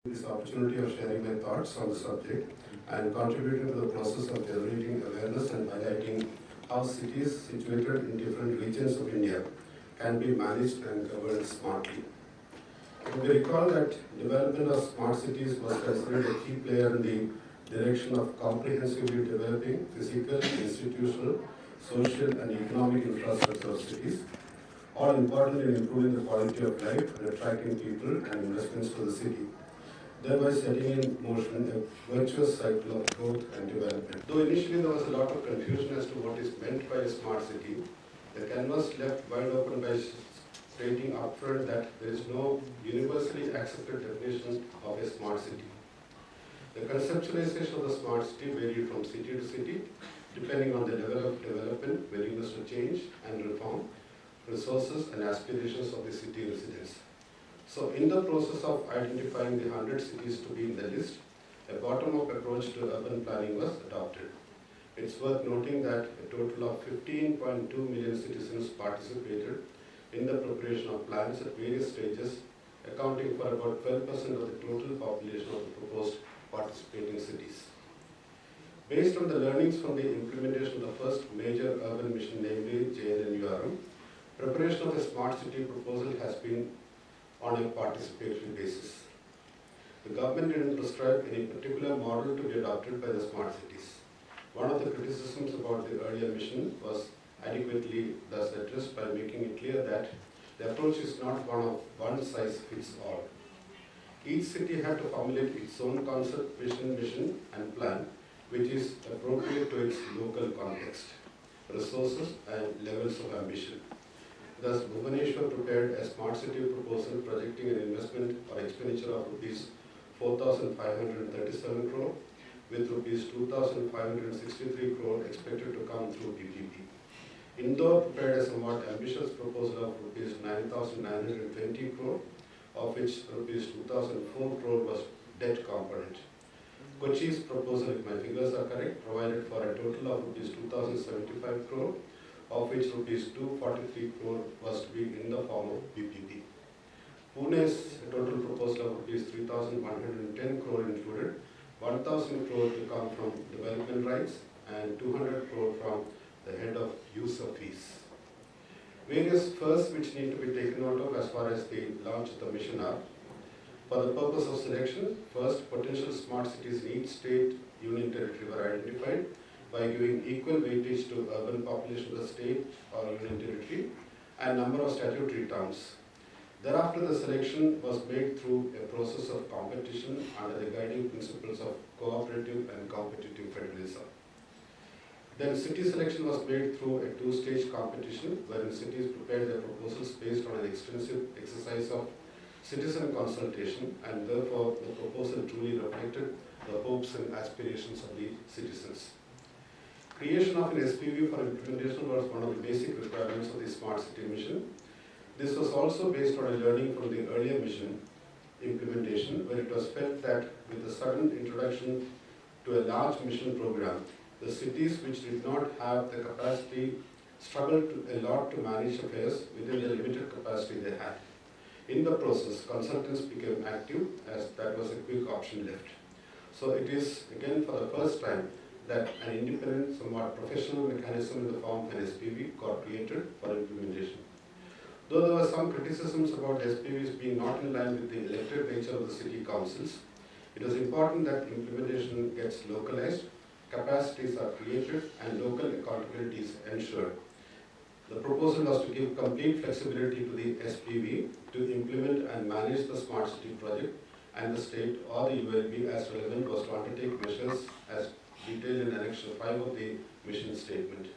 This opportunity of sharing my thoughts on the subject and contributing to the process of generating awareness and highlighting how cities situated in different regions of India can be managed and governed smartly. We recall that development of smart cities was considered a key player in the direction of comprehensively developing physical, institutional, social and economic infrastructure of cities, all important in improving the quality of life and attracting people and investments to the city, thereby setting in motion a virtuous cycle of growth and development. Though initially there was a lot of confusion as to what is meant by a smart city, the canvas left wide open by stating upfront that there is no universally accepted definition of a smart city. The conceptualization of the smart city varied from city to city, depending on the level of development, willingness to change and reform, resources and aspirations of the city residents. So in the process of identifying the 100 cities to be in the list, a bottom-up approach to urban planning was adopted. It's worth noting that a total of 15.2 million citizens participated in the preparation of plans at various stages, accounting for about 12% of the total population of the proposed participating cities. Based on the learnings from the implementation of the first major urban mission, namely JNNURM, preparation of a smart city proposal has been on a participatory basis. The government didn't prescribe any particular model to be adopted by the smart cities. One of the criticisms about the earlier mission was adequately thus addressed by making it clear that the approach is not one size fits all. Each city had to formulate its own concept, vision, mission and plan, which is appropriate to its local context, resources and levels of ambition. Thus, Bhubaneswar prepared a smart city proposal projecting an investment or expenditure of rupees 4,537 crore, with rupees 2,563 crore expected to come through PPP. Indore prepared a somewhat ambitious proposal of rupees 9,920 crore, of which rupees 2,004 crore was debt component. Kochi's proposal, if my figures are correct, provided for a total of rupees 2,075 crore, of which rupees 243 crore was to be in the form of PPP. Pune's total proposal of rupees 3,110 crore included 1,000 crore to come from development rights and 200 crore from the head of user fees. Various firsts which need to be taken note of as far as the launch of the mission are: for the purpose of selection, first, potential smart cities in each state, union territory were identified by giving equal weightage to urban population of the state or union territory and number of statutory towns. Thereafter, the selection was made through a process of competition under the guiding principles of cooperative and competitive federalism. Then city selection was made through a two-stage competition wherein cities prepared their proposals based on an extensive exercise of citizen consultation, and therefore the proposal truly reflected the hopes and aspirations of the citizens. Creation of an SPV for implementation was one of the basic requirements of the Smart City mission. This was also based on a learning from the earlier mission implementation, where it was felt that with the sudden introduction to a large mission program, the cities which did not have the capacity struggled a lot to manage affairs within the limited capacity they had. In the process, consultants became active, as that was a quick option left. So it is again for the first time that an independent, somewhat professional mechanism in the form of an SPV got created for implementation. Though there were some criticisms about SPVs being not in line with the elected nature of the city councils, it is important that implementation gets localized, capacities are created, and local accountability is ensured. The proposal was to give complete flexibility to the SPV to implement and manage the smart city project, and the state or the ULB as relevant was to undertake measures as detailed in Annex 5 of the mission statement.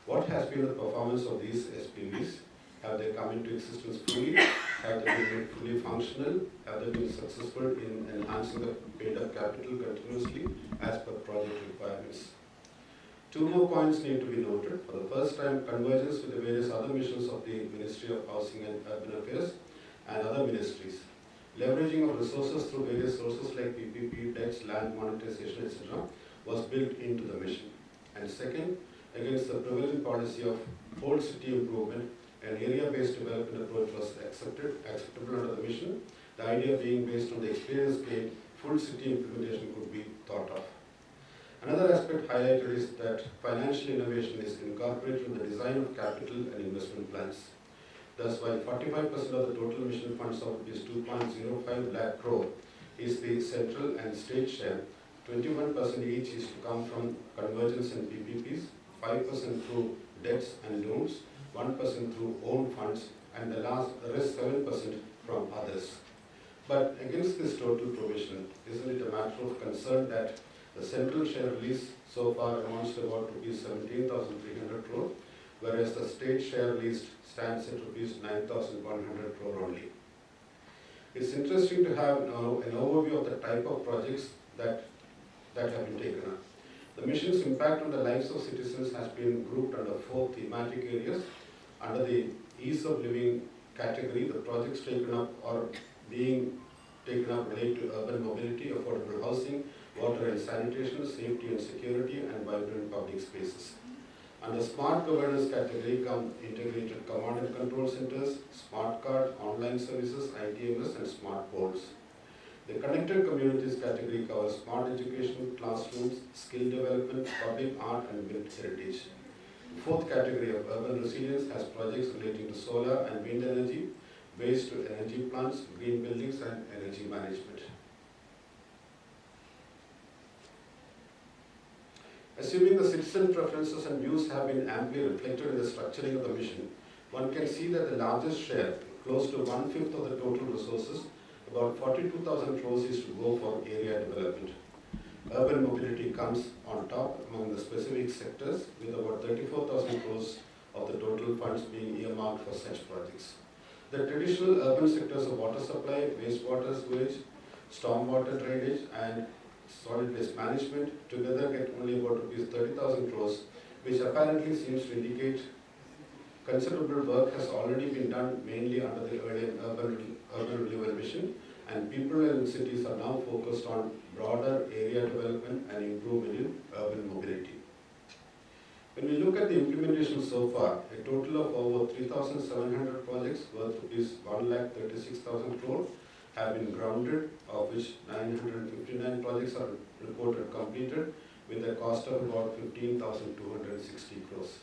What has been the performance of these SPVs? Have they come into existence fully? Have they been made fully functional? Have they been successful in enhancing the paid-up capital continuously as per project requirements? Two more points need to be noted. For the first time, convergence with the various other missions of the Ministry of Housing and Urban Affairs and other ministries. Leveraging of resources through various sources like PPP, debts, land monetization, etc. was built into the mission. And second, against the prevalent policy of whole city improvement, an area-based development approach was acceptable under the mission, the idea being based on the experience gained, full city implementation could be thought of. Another aspect highlighted is that financial innovation is incorporated in the design of capital and investment plans. Thus, while 45% of the total mission funds of Rs 2.05 lakh crore is the central and state share, 21% each is to come from convergence and PPPs, 5% through debts and loans, 1% through own funds, and the rest 7% from others. But against this total provision, isn't it a matter of concern that the central share release so far amounts to about Rs 17,300 crore, whereas the state share released stands at Rs 9,100 crore only. It's interesting to have now an overview of the type of projects that have been taken up. The mission's impact on the lives of citizens has been grouped under 4 thematic areas. Under the ease of living category, the projects taken up or being taken up relate to urban mobility, affordable housing, water and sanitation, safety and security, and vibrant public spaces. Under smart governance category come integrated command and control centers, smart card, online services, ITMS, and smart boards. The connected communities category covers smart education, classrooms, skill development, public art, and built heritage. The 4th category of urban resilience has projects relating to solar and wind energy, waste to energy plants, green buildings, and energy management. Assuming the citizen preferences and views have been amply reflected in the structuring of the mission, one can see that the largest share, close to 1/5 of the total resources, about 42,000 crores, is to go for area development. Urban mobility comes on top among the specific sectors, with about 34,000 crores of the total funds being earmarked for such projects. The traditional urban sectors of water supply, wastewater sewage, stormwater drainage, and solid waste management together get only about Rs 30,000 crores, which apparently seems to indicate considerable work has already been done mainly under the earlier urban renewal mission, and people in cities are now focused on broader area development and improvement in urban mobility. When we look at the implementation so far, a total of over 3,700 projects worth Rs 1,36,000 crore have been grounded, of which 959 projects are reported completed with a cost of about 15,260 crores.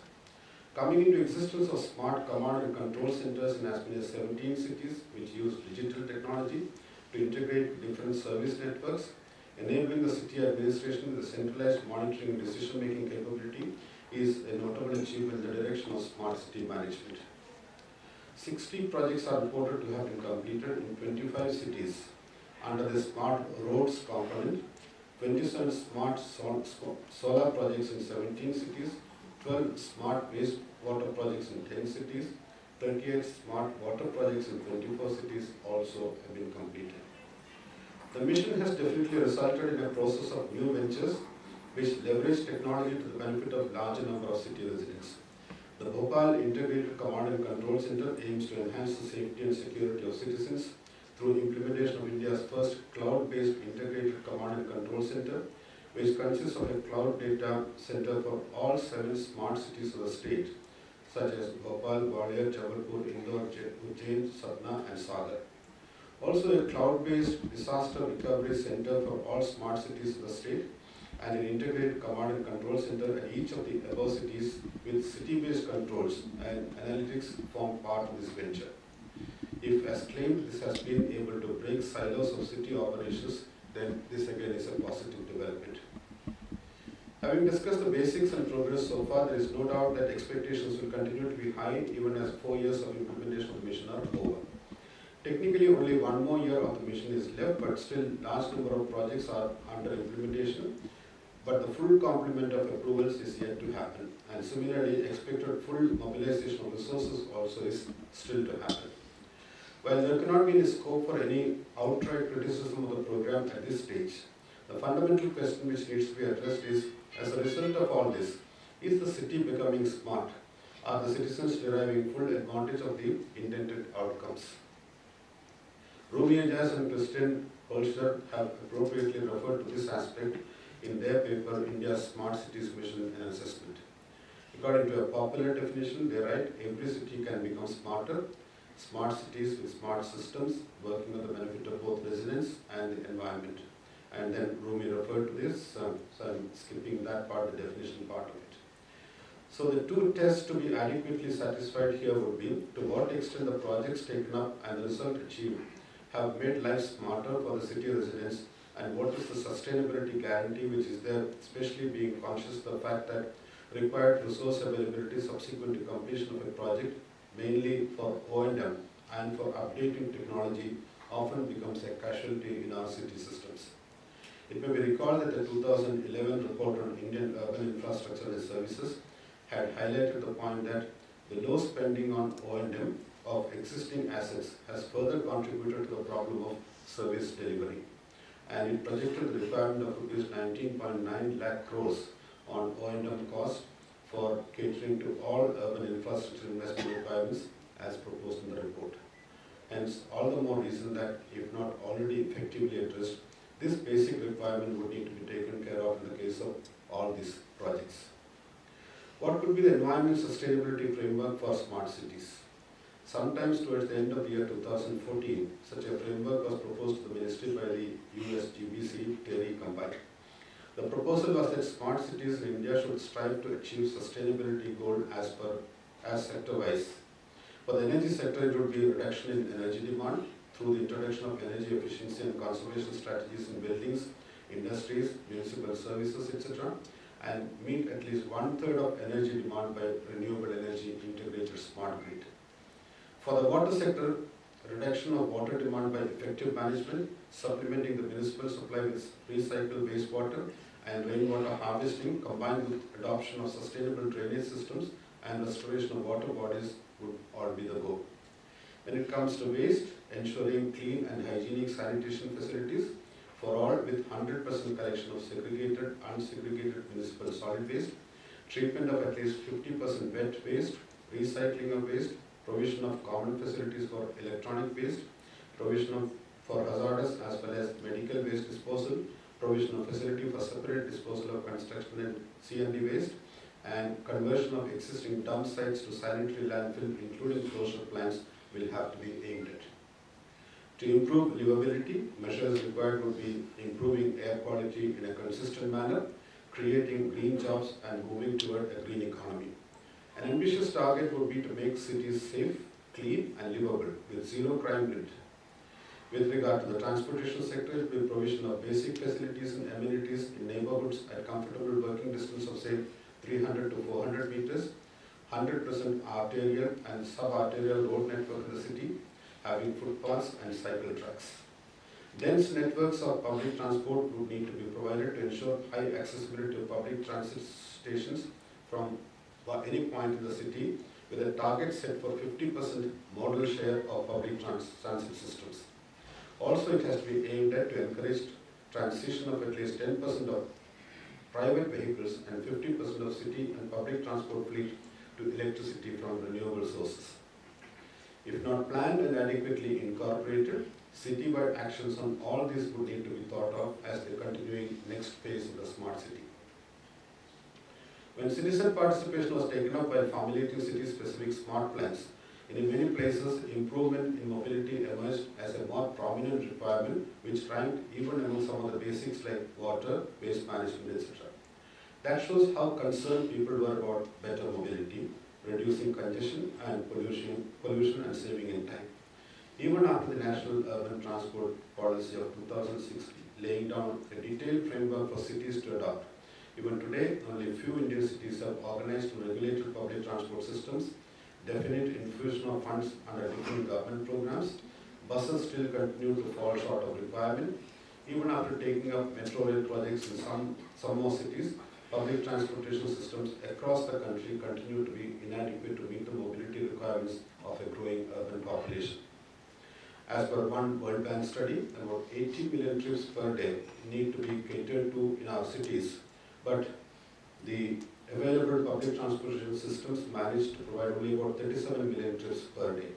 Coming into existence of smart command and control centers in as many as 17 cities which use digital technology to integrate different service networks, enabling the city administration with a centralized monitoring and decision-making capability is a notable achievement in the direction of smart city management. 60 projects are reported to have been completed in 25 cities under the smart roads component, 27 smart solar projects in 17 cities, 12 smart wastewater projects in 10 cities, 38 smart water projects in 24 cities also have been completed. The mission has definitely resulted in a process of new ventures which leverage technology to the benefit of larger number of city residents. The Bhopal Integrated Command and Control Center aims to enhance the safety and security of citizens through implementation of India's first cloud-based integrated command and control center, which consists of a cloud data center for all 7 smart cities of the state, such as Bhopal, Gwalior, Jabalpur, Indore, Ujjain, Satna, and Sagar. Also a cloud-based disaster recovery center for all smart cities of the state, and an integrated command and control center at each of the above cities with city-based controls and analytics form part of this venture. If, as claimed, this has been able to break silos of city operations, then this again is a positive development. Having discussed the basics and progress so far, there is no doubt that expectations will continue to be high even as 4 years of implementation of the mission are over. Technically, only 1 more year of the mission is left, but still large number of projects are under implementation. But the full complement of approvals is yet to happen, and similarly, expected full mobilization of resources also is still to happen. While there cannot be any scope for any outright criticism of the program at this stage, the fundamental question which needs to be addressed is, as a result of all this, is the city becoming smart? Are the citizens deriving full advantage of the intended outcomes? Rumi Ajaz and Christian Holster have appropriately referred to this aspect in their paper, India's Smart Cities Mission and Assessment. According to a popular definition, they write, every city can become smarter, smart cities with smart systems, working with the benefit of both residents and the environment. And then Rumi referred to this, so I'm skipping that part, the definition part of it. So the two tests to be adequately satisfied here would be to what extent the projects taken up and the result achieved have made life smarter for the city residents, and what is the sustainability guarantee which is there, especially being conscious of the fact that required resource availability subsequent to completion of a project, mainly for O&M and for updating technology, often becomes a casualty in our city systems. It may be recalled that the 2011 report on Indian urban infrastructure and services had highlighted the point that the low spending on O&M of existing assets has further contributed to the problem of service delivery. And it projected the requirement of rupees 19.9 lakh crores on O&M costs for catering to all urban infrastructure investment requirements as proposed in the report. Hence, all the more reason that, if not already effectively addressed, this basic requirement would need to be taken care of in the case of all these projects. What could be the environment sustainability framework for smart cities? Sometimes towards the end of the year 2014, such a framework was proposed to the ministry by the US GBC Terry Combine. The proposal was that smart cities in India should strive to achieve sustainability goal as sector-wise. For the energy sector, it would be a reduction in energy demand through the introduction of energy efficiency and conservation strategies in buildings, industries, municipal services, etc., and meet at least 1/3 of energy demand by renewable energy integrated smart grid. For the water sector, reduction of water demand by effective management, supplementing the municipal supply with recycled wastewater and rainwater harvesting, combined with adoption of sustainable drainage systems and restoration of water bodies would all be the goal. When it comes to waste, ensuring clean and hygienic sanitation facilities for all with 100% collection of segregated, unsegregated municipal solid waste, treatment of at least 50% wet waste, recycling of waste, provision of common facilities for electronic waste, provision for hazardous as well as medical waste disposal, provision of facility for separate disposal of construction and C&D waste, and conversion of existing dump sites to sanitary landfill, including closure plants, will have to be aimed at. To improve livability, measures required would be improving air quality in a consistent manner, creating green jobs, and moving toward a green economy. An ambitious target would be to make cities safe, clean, and livable with zero crime rate. With regard to the transportation sector, it will be provision of basic facilities and amenities in neighborhoods at comfortable working distance of say 300 to 400 meters, 100% arterial and sub-arterial road network in the city, having footpaths and cycle tracks. Dense networks of public transport would need to be provided to ensure high accessibility of public transit stations from any point in the city, with a target set for 50% modal share of public transit systems. Also, it has to be aimed at to encourage transition of at least 10% of private vehicles and 50% of city and public transport fleet to electricity from renewable sources. If not planned and adequately incorporated, city-wide actions on all these would need to be thought of as the continuing next phase of the smart city. When citizen participation was taken up by formulating city-specific smart plans, in many places improvement in mobility emerged as a more prominent requirement, which ranked even among some of the basics like water, waste management, etc. That shows how concerned people were about better mobility, reducing congestion and pollution and saving in time. Even after the National Urban Transport Policy of 2006 laying down a detailed framework for cities to adopt, even today, only a few Indian cities have organized and regulated public transport systems, definite infusion of funds under different government programs. Buses still continue to fall short of requirement. Even after taking up metro rail projects in some more cities, public transportation systems across the country continue to be inadequate to meet the mobility requirements of a growing urban population. As per one World Bank study, about 80 million trips per day need to be catered to in our cities, but the available public transportation systems manage to provide only about 37 million trips per day.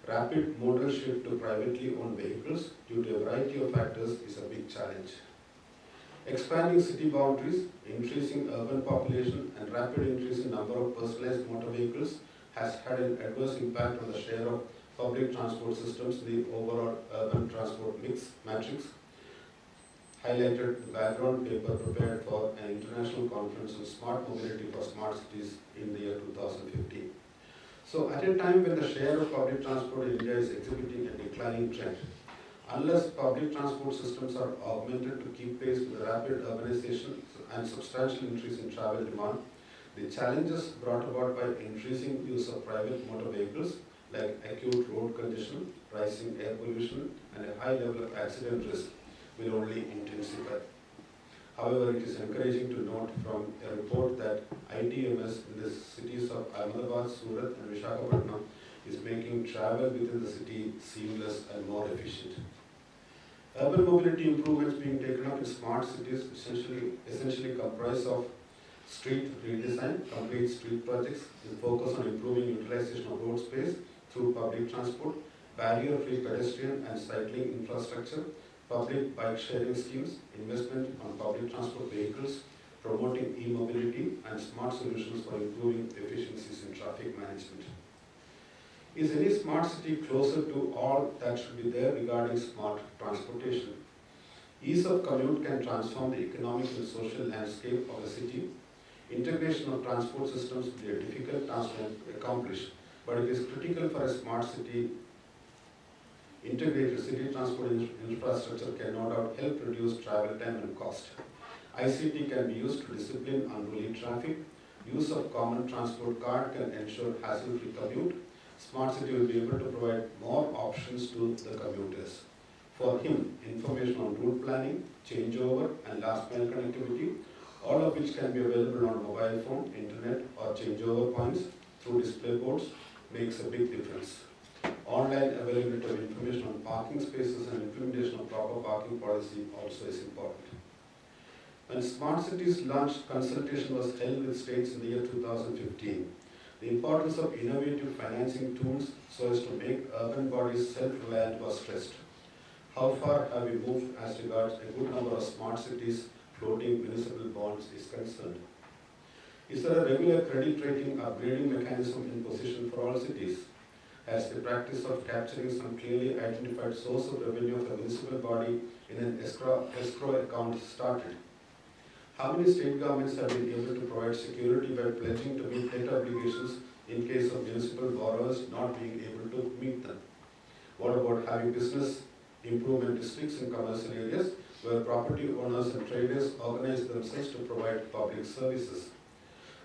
Rapid modal shift to privately owned vehicles due to a variety of factors is a big challenge. Expanding city boundaries, increasing urban population, and rapid increase in number of personalized motor vehicles has had an adverse impact on the share of public transport systems in the overall urban transport mix matrix, highlighted the background paper prepared for an international conference on smart mobility for smart cities in the year 2015. So at a time when the share of public transport in India is exhibiting a declining trend, unless public transport systems are augmented to keep pace with the rapid urbanization and substantial increase in travel demand, the challenges brought about by increasing use of private motor vehicles like acute road congestion, rising air pollution, and a high level of accident risk will only intensify. However, it is encouraging to note from a report that ITMS in the cities of Ahmedabad, Surat, and Visakhapatnam is making travel within the city seamless and more efficient. Urban mobility improvements being taken up in smart cities essentially comprise of street redesign, complete street projects with focus on improving utilization of road space through public transport, barrier-free pedestrian and cycling infrastructure, public bike sharing schemes, investment on public transport vehicles, promoting e-mobility, and smart solutions for improving efficiencies in traffic management. Is any smart city closer to all that should be there regarding smart transportation? Ease of commute can transform the economic and social landscape of a city. Integration of transport systems will be a difficult task to accomplish, but it is critical for a smart city. Integrated city transport infrastructure can no doubt help reduce travel time and cost. ICT can be used to discipline unruly traffic. Use of common transport card can ensure hassle-free commute. Smart city will be able to provide more options to the commuters. For him, information on route planning, changeover, and last mile connectivity, all of which can be available on mobile phone, internet, or changeover points through display boards, makes a big difference. Online availability of information on parking spaces and implementation of proper parking policy also is important. When Smart Cities launched, consultation was held with states in the year 2015. The importance of innovative financing tools so as to make urban bodies self-reliant was stressed. How far have we moved as regards a good number of smart cities floating municipal bonds is concerned? Is there a regular credit rating upgrading mechanism in position for all cities? Has the practice of capturing some clearly identified source of revenue of a municipal body in an escrow account started? How many state governments have been able to provide security by pledging to meet debt obligations in case of municipal borrowers not being able to meet them? What about having business improvement districts in commercial areas where property owners and traders organize themselves to provide public services?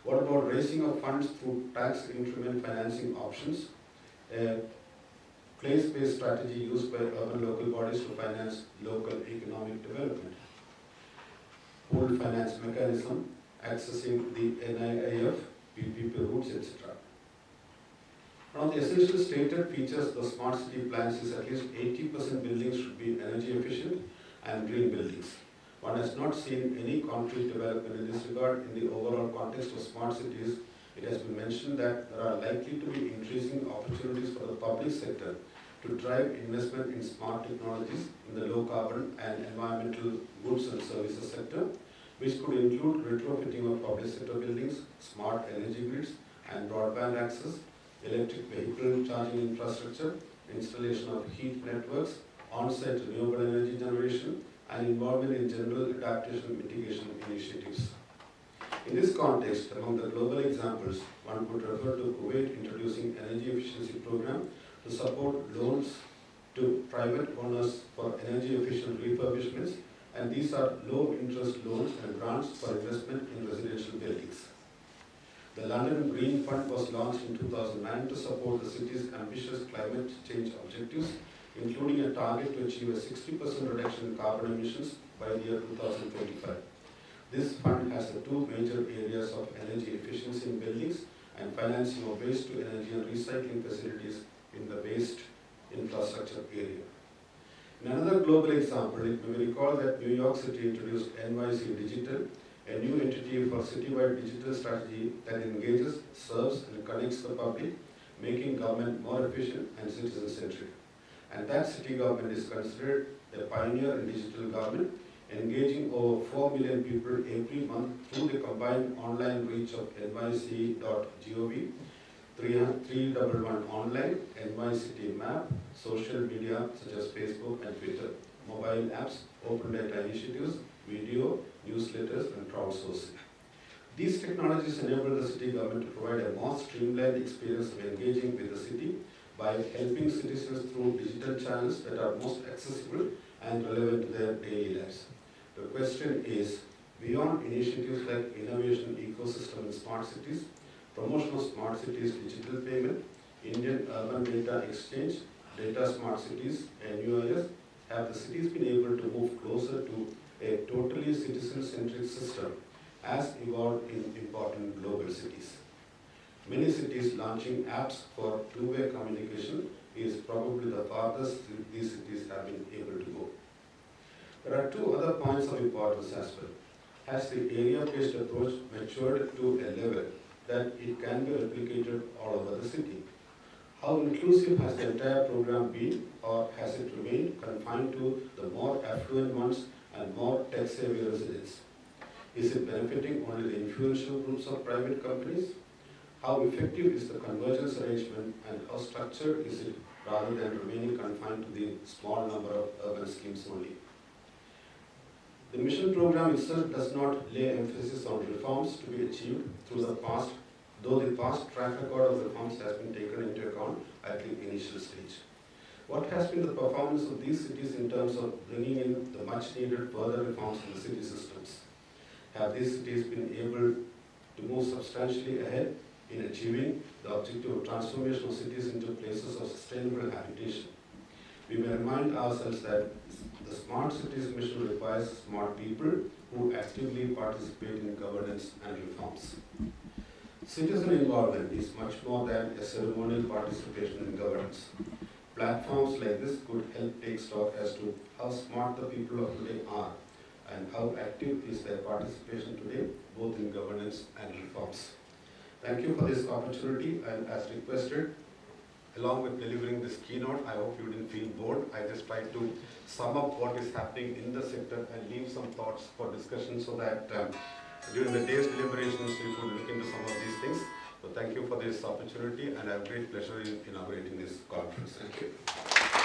What about raising of funds through tax increment financing options, a place-based strategy used by urban local bodies to finance local economic development? Pooled finance mechanism, accessing the NIIF, PPP routes, etc. One of the essential stated features of the smart city plans is at least 80% buildings should be energy efficient and green buildings. One has not seen any concrete development in this regard. In the overall context of smart cities, it has been mentioned that there are likely to be increasing opportunities for the public sector to drive investment in smart technologies in the low carbon and environmental goods and services sector, which could include retrofitting of public sector buildings, smart energy grids and broadband access, electric vehicle charging infrastructure, installation of heat networks, on-site renewable energy generation, and involvement in general adaptation mitigation initiatives. In this context, among the global examples, one could refer to Kuwait introducing energy efficiency program to support loans to private owners for energy efficient refurbishments, and these are low interest loans and grants for investment in residential buildings. The London Green Fund was launched in 2009 to support the city's ambitious climate change objectives, including a target to achieve a 60% reduction in carbon emissions by the year 2025. This fund has the two major areas of energy efficiency in buildings and financing of waste to energy and recycling facilities in the waste infrastructure area. In another global example, it may be recalled that New York City introduced NYC Digital, a new entity for citywide digital strategy that engages, serves, and connects the public, making government more efficient and citizen-centric. And that city government is considered a pioneer in digital government, engaging over 4 million people every month through the combined online reach of nyc.gov, 311 online, NY City Map, social media such as Facebook and Twitter, mobile apps, open data initiatives, video, newsletters, and crowdsourcing. These technologies enable the city government to provide a more streamlined experience of engaging with the city by helping citizens through digital channels that are most accessible and relevant to their daily lives. The question is, beyond initiatives like innovation ecosystem in smart cities, promotion of smart cities digital payment, Indian urban data exchange, data smart cities, and NUIS, have the cities been able to move closer to a totally citizen-centric system as evolved in important global cities. Many cities launching apps for two-way communication is probably the farthest these cities have been able to go. There are two other points of importance as well. Has the area-based approach matured to a level that it can be replicated all over the city? How inclusive has the entire program been, or has it remained confined to the more affluent ones and more tech-savvy residents? Is it benefiting only the influential groups of private companies? How effective is the convergence arrangement, and how structured is it rather than remaining confined to the small number of urban schemes only? The mission program itself does not lay emphasis on reforms to be achieved through the past, though the past track record of reforms has been taken into account at the initial stage. What has been the performance of these cities in terms of bringing in the much needed further reforms in the city systems? Have these cities been able to move substantially ahead in achieving the objective of transformation of cities into places of sustainable habitation? We may remind ourselves that the smart cities mission requires smart people who actively participate in governance and reforms. Citizen involvement is much more than a ceremonial participation in governance. Platforms like this could help take stock as to how smart the people of today are and how active is their participation today, both in governance and reforms. Thank you for this opportunity, and as requested, along with delivering this keynote, I hope you didn't feel bored. I just tried to sum up what is happening in the sector and leave some thoughts for discussion so that during the day's deliberations we could look into some of these things. So thank you for this opportunity, and I have great pleasure in inaugurating this conference. Thank you.